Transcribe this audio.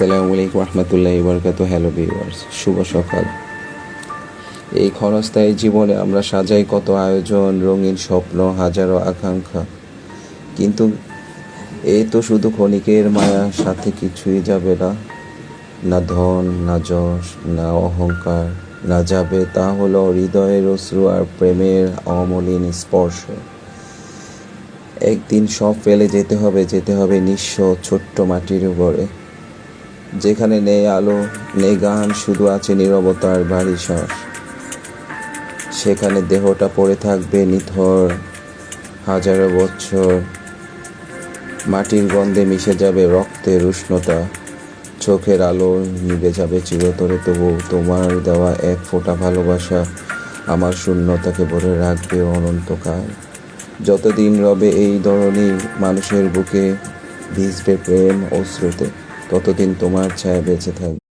আসসালামু আলাইকুম রহমতুল্লাহি বারাকাতুহু। হ্যালো ভিউয়ার্স, শুভ সকাল। এই ক্ষণস্থায়ী জীবনে আমরা সাজাই কত আয়োজন, রঙিন স্বপ্ন, হাজারো আকাঙ্ক্ষা, কিন্তু এ তো শুধু ক্ষণিকের মায়া, সাথে কিছুই যাবে না। না ধন, না যশ, না অহংকার, না যাবে তা হলো হৃদয়ের অশ্রু আর প্রেমের অমলিন স্পর্শ। একদিন সব ফেলে যেতে হবে নিঃস্ব ছোট্ট মাটির উপরে, যেখানে নেই আলো, নেই গান, শুধু আছে নীরবতার ভারী শ্বাস। সেখানে দেহটা পড়ে থাকবে নিথর হাজারো বছর, মাটির গন্ধে মিশে যাবে রক্তের উষ্ণতা, চোখের আলো নিভে যাবে চিরতরে, তবু তোমার দেওয়া এক ফোঁটা ভালোবাসা আমার শূন্যতাকে ভরে রাখবে অনন্তকাল। যতদিন রবে এই ধরনের মানুষের বুকে ভিজবে প্রেম অশ্রুতে, ততদিন তোমার ছায়া বেঁচে থাকবে।